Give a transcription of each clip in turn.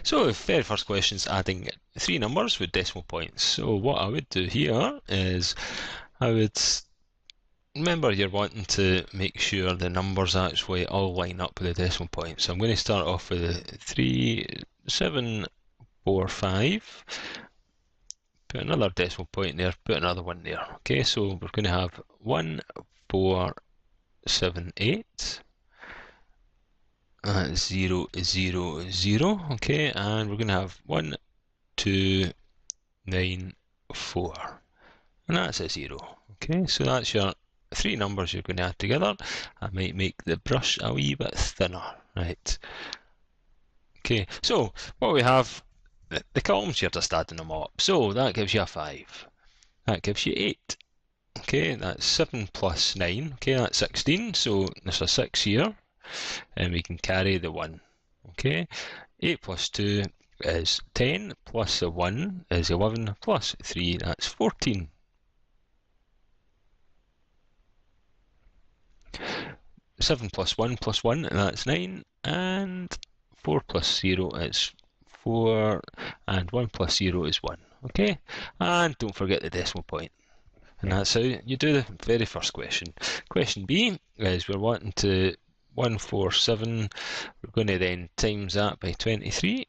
So the very first question is adding three numbers with decimal points. So what I would do here is I would remember you're wanting to make sure the numbers actually all line up with the decimal point. So I'm going to start off with 3, 7, 4, 5. Put another decimal point there, put another one there. Okay, so we're going to have 1, 4, 7, 8. 0, 0, 0. Okay, and we're going to have 1, 2, 9, 4. And that's a 0. Okay, so that's your three numbers you're going to add together. I might make the brush a wee bit thinner. Right. Okay, so what we have, the columns, you're just adding them all up. So that gives you a 5. That gives you 8. Okay, that's 7 plus 9. Okay, that's 16. So there's a 6 here. And we can carry the 1. Okay, 8 plus 2 is 10, plus the 1 is 11, plus 3, that's 14. Seven plus 1, and that's 9, and 4 plus 0 is 4, and 1 plus 0 is 1. Okay, and don't forget the decimal point. And that's how you do the very first question. Question B is we're wanting to 147, we're going to then times that by 23.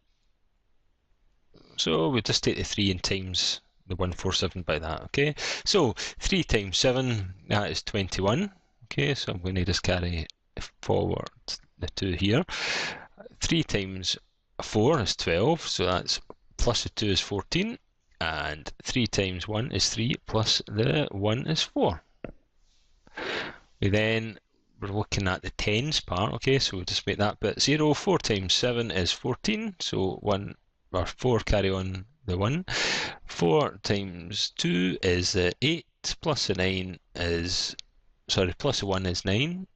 So we just take the 3 and times the 147 by that, okay? So 3 times 7, that is 21. Okay, so I'm going to just carry forward the 2 here. 3 times 4 is 12, so that's plus the 2 is 14. And 3 times 1 is 3, plus the 1 is 4. We're looking at the tens part, okay, so we'll just make that bit 0. 4 times 7 is 14, so 1 or 4 carry on the 1. 4 times 2 is 8, plus the 9 is, sorry, plus the 1 is 9.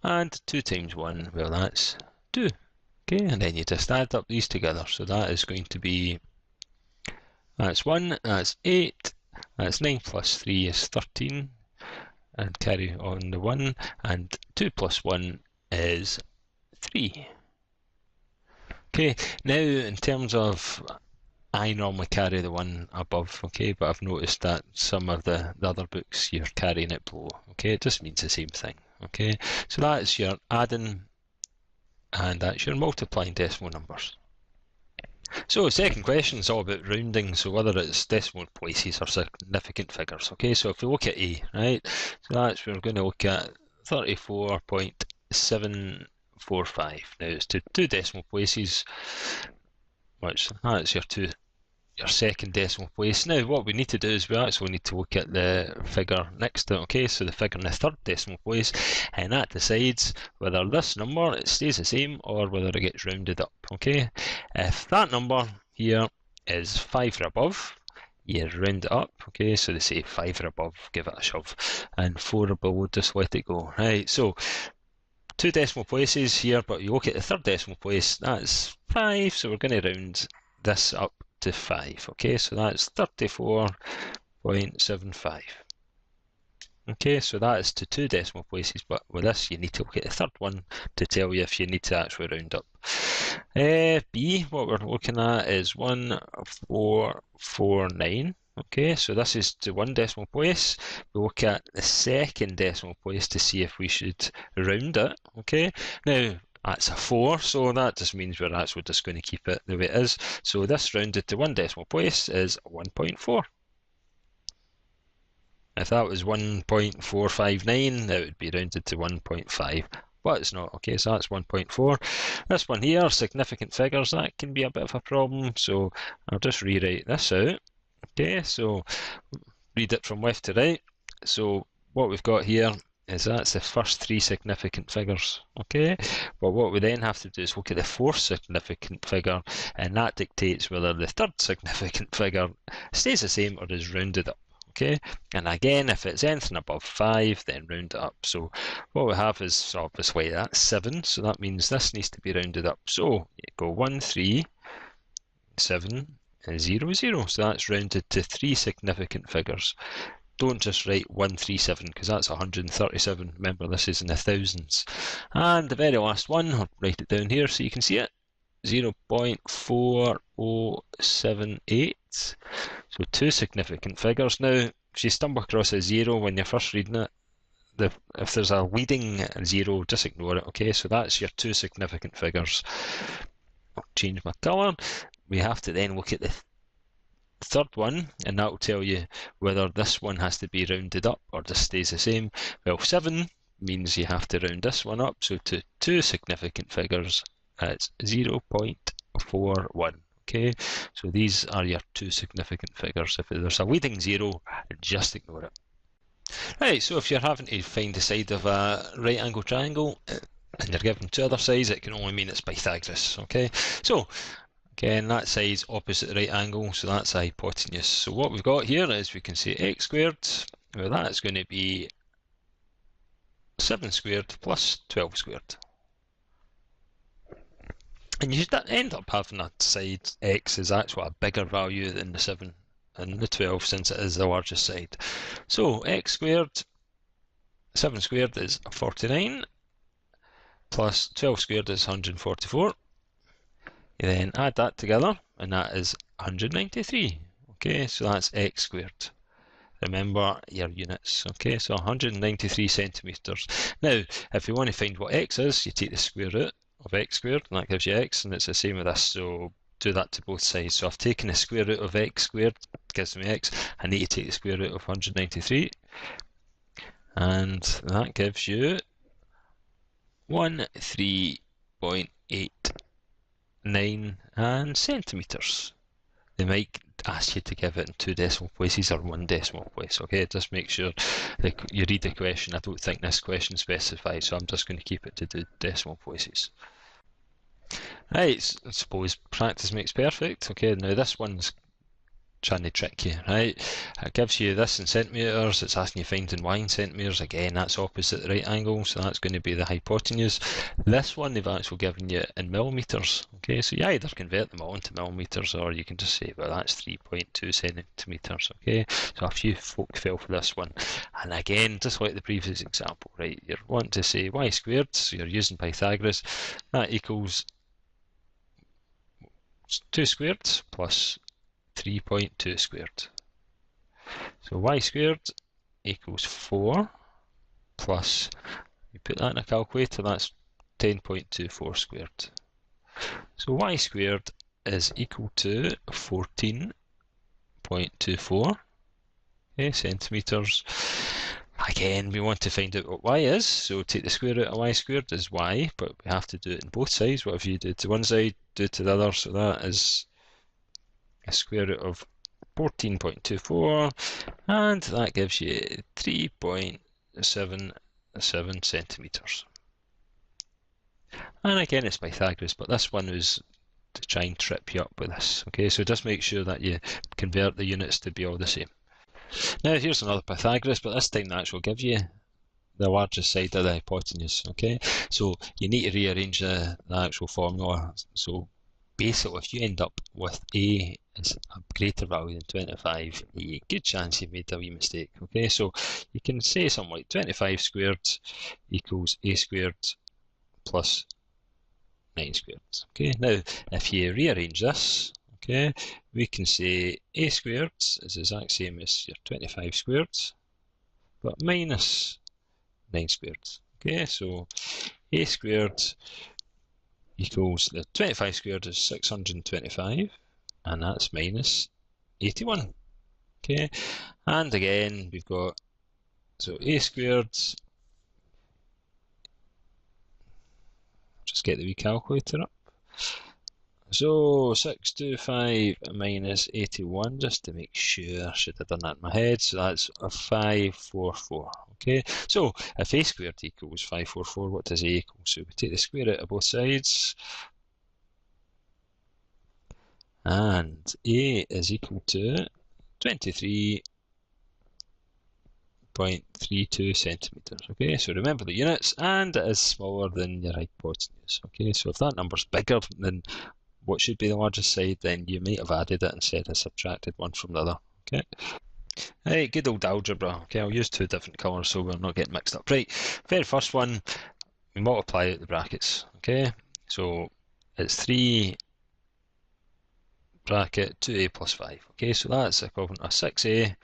And 2 times 1, well, that's 2. Okay, and then you just add up these together. So that is going to be, that's 1, that's 8, that's 9 plus 3 is 13. And carry on the 1, and 2 plus 1 is 3. Okay, now in terms of, I normally carry the 1 above, okay, but I've noticed that some of the other books you're carrying it below, okay, it just means the same thing, okay. So that's your adding, and that's your multiplying decimal numbers. So second question is all about rounding, so whether it's decimal places or significant figures. Okay, so if we look at A, right, so that's we're going to look at 34.745. Now it's to two decimal places, which that's your second decimal place. Now what we need to do is we actually need to look at the figure next to it, okay, so the figure in the third decimal place, and that decides whether this number it stays the same or whether it gets rounded up, okay. If that number here is 5 or above, you round it up, okay, so they say 5 or above, give it a shove, and 4 or below, just let it go, right. So two decimal places here, but you look at the third decimal place, that's 5, so we're going to round this up to 5, okay, so that's 34.75. Okay, so that is to two decimal places, but with this you need to look at the third one to tell you if you need to actually round up. B, what we're looking at is 1449. Okay, so this is to one decimal place. We look at the second decimal place to see if we should round it. Okay, now that's a 4, so that just means we're actually just going to keep it the way it is. So this rounded to one decimal place is 1.4. If that was 1.459, that would be rounded to 1.5, but it's not. Okay, so that's 1.4. This one here, significant figures, that can be a bit of a problem, so I'll just rewrite this out. Okay, so read it from left to right. So what we've got here is that's the first three significant figures, okay? But what we then have to do is look at the fourth significant figure, and that dictates whether the third significant figure stays the same or is rounded up, okay? And again, if it's anything above 5, then round it up. So what we have is obviously that's 7, so that means this needs to be rounded up. So you go 1, 3, 7, and 0, 0. So that's rounded to 3 significant figures. Don't just write 137 because that's 137. Remember, this is in the thousands. And the very last one, I'll write it down here so you can see it. 0.4078. So two significant figures. Now, if you stumble across a zero when you're first reading it, if there's a leading zero, just ignore it, okay? So that's your two significant figures. I'll change my colour. We have to then look at the third one, and that will tell you whether this one has to be rounded up or just stays the same. Well, 7 means you have to round this one up, so to two significant figures, it's 0.41. Okay, so these are your two significant figures. If there's a leading zero, just ignore it. Right, so if you're having to find the side of a right angle triangle and you're given two other sides, it can only mean it's Pythagoras. Okay, so again, that side's opposite the right angle, so that's a hypotenuse. So what we've got here is we can say x squared, well that's going to be 7 squared plus 12 squared. And you should end up having a side x is actually a bigger value than the 7 and the 12 since it is the largest side. So x squared, 7 squared is 49, plus 12 squared is 144. You then add that together, and that is 193. Okay, so that's x squared. Remember your units. Okay, so 193 centimetres. Now, if you want to find what x is, you take the square root of x squared, and that gives you x, and it's the same with this, so do that to both sides. So I've taken the square root of x squared, gives me x. I need to take the square root of 193, and that gives you 13.89 centimetres. They might ask you to give it in 2 decimal places or 1 decimal place. Okay, just make sure that you read the question. I don't think this question specifies, so I'm just going to keep it to 2 decimal places. Right, I suppose practice makes perfect. Okay, now this one's trying to trick you, right? It gives you this in centimetres, it's asking you to find in y in centimetres. Again, that's opposite the right angle, so that's going to be the hypotenuse. This one they've actually given you in millimetres. Okay, so you either convert them all into millimetres, or you can just say, well, that's 3.2 centimetres. Okay, so a few folk fell for this one. And again, just like the previous example, right, you're wanting to say y squared, so you're using Pythagoras, that equals 2 squared plus 3.2 squared. So y squared equals 4 plus, you put that in a calculator, that's 10.24 squared. So y squared is equal to 14.24 centimetres. Again, we want to find out what y is, so take the square root of y squared is y, but we have to do it in both sides. Whatever you do to one side, do it to the other, so that is a square root of 14.24, and that gives you 3.77 centimetres. And again, it's Pythagoras, but this one was to try and trip you up with this. Okay, so just make sure that you convert the units to be all the same. Now here's another Pythagoras, but this time they actually give you the largest side of the hypotenuse. Okay, so you need to rearrange the actual formula. So basically, if you end up with a is a greater value than 25, a good chance you've made a wee mistake. Okay, so you can say something like 25 squared equals a squared plus 9 squared. Okay, now if you rearrange this, okay, we can say a squared is the exact same as your 25 squared, but minus 9 squared. Okay, so a squared equals, the 25 squared is 625, and that's minus 81. Okay, and again we've got, so a squared, just get the wee calculator up, so 625 minus 81, just to make sure, I should have done that in my head, so that's a 544. Okay, so if a squared equals 544, what does a equal? So we take the square root of both sides, and a is equal to 23.32 centimetres. Okay, so remember the units, and it is smaller than your hypotenuse. Okay, so if that number's bigger than what should be the largest side, then you might have added it instead of subtracted one from the other. Okay. Hey, good old algebra. Okay, I'll use 2 different colours so we're not getting mixed up. Right, very first one, we multiply out the brackets. Okay, so it's 3 bracket 2a plus 5. Okay, so that's equivalent to 6a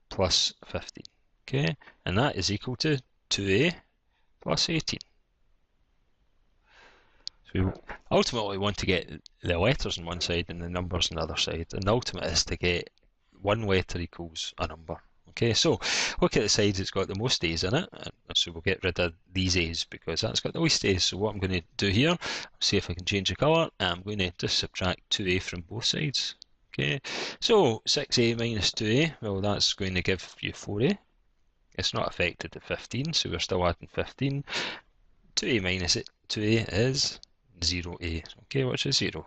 plus 15. Okay, and that is equal to 2a plus 18. So we ultimately want to get the letters on one side and the numbers on the other side, and the ultimate is to get one letter equals a number. Okay, so look at the sides it's got the most a's in it, so we'll get rid of these a's because that's got the least a's. So what I'm going to do here, see if I can change the colour, I'm going to just subtract 2a from both sides. Okay, so 6a minus 2a, well that's going to give you 4a. It's not affected at 15, so we're still adding 15. 2a minus 2a is 0a, okay, which is 0.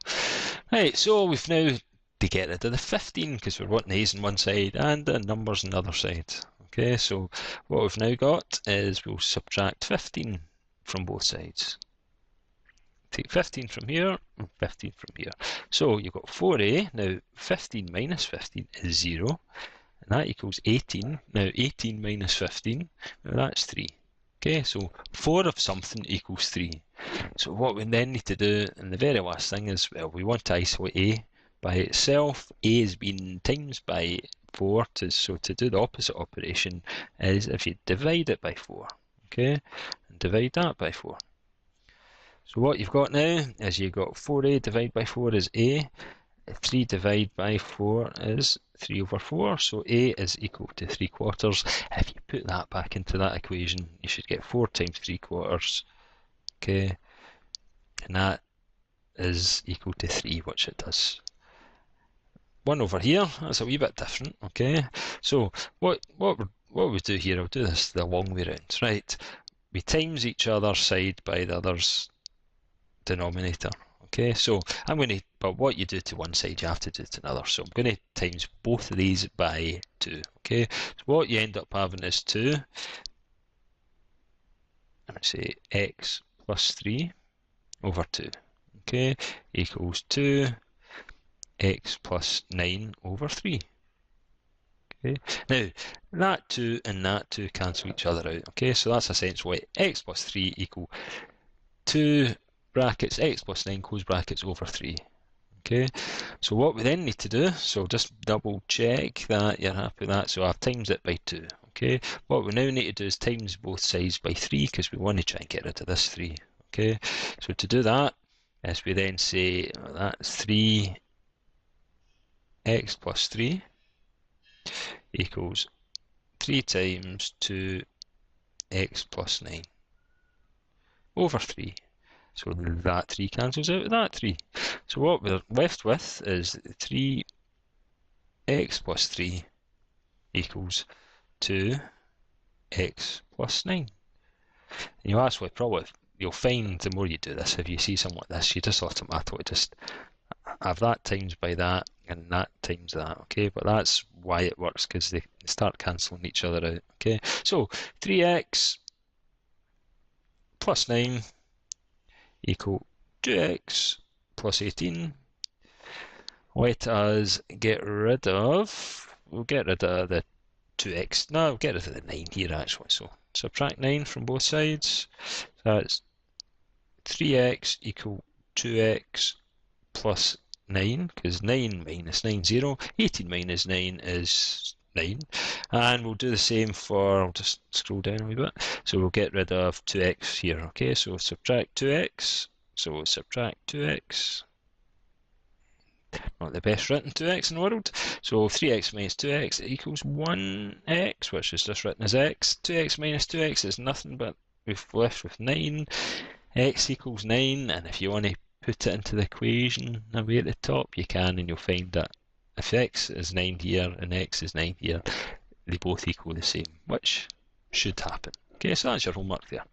Right, so we've now to get rid of the 15 because we're wanting a's on one side and the numbers on the other side. Okay, so what we've now got is we'll subtract 15 from both sides. Take 15 from here and 15 from here. So you've got 4a, now 15 minus 15 is 0, and that equals 18. Now 18 minus 15, now that's 3. Okay, so 4 of something equals 3. So what we then need to do, and the very last thing is, well, we want to isolate a by itself. A has been times by 4, so to do the opposite operation is if you divide it by 4, okay, and divide that by 4. So what you've got now is you've got 4a divided by 4 is a, 3 divided by 4 is 3 over 4, so a is equal to 3/4. If you put that back into that equation, you should get 4 times 3/4, okay, and that is equal to 3, which it does. 1 over here, that's a wee bit different, okay, so what we do here, I'll do this the long way round, right, we times each other's side by the other's denominator. Okay, so I'm going to, but what you do to one side, you have to do to another. So I'm going to times both of these by 2. Okay, so what you end up having is 2. I'm going to say x plus 3 over 2. Okay, equals 2 x plus 9 over 3. Okay, now that 2 and that 2 cancel each other out. Okay, so that's essentially x plus 3 equal 2 brackets x plus 9 close brackets over 3. Okay, so what we then need to do, so just double check that you're happy with that, so I've times it by 2. Okay, what we now need to do is times both sides by 3 because we want to try and get rid of this 3. Okay, so to do that, as we then say, well, that's 3 x plus 3 equals 3 times 2 x plus 9 over 3. So that 3 cancels out with that 3. So what we're left with is 3x plus 3 equals 2x plus 9. And you'll actually probably, you'll find the more you do this, if you see something like this, you just automatically just have that times by that and that times that, okay? But that's why it works, because they start cancelling each other out, okay? So 3x plus 9 equal 2x plus 18. Let us get rid of, we'll get rid of the 2x, no, we'll get rid of the 9 here actually, so subtract 9 from both sides. So that's 3x equal 2x plus 9, because 9 minus 9 is 0, 18 minus 9 is 9, and we'll do the same for, I'll just scroll down a wee bit, so we'll get rid of 2x here, okay, so subtract 2x, so we'll subtract 2x, not the best written 2x in the world, so 3x minus 2x equals 1x, which is just written as x, 2x minus 2x is nothing but we've left with 9, x equals 9, and if you want to put it into the equation away at the top, you can, and you'll find that if x is 9 here and x is 9 here, they both equal the same, which should happen. Okay, so that's your homework there.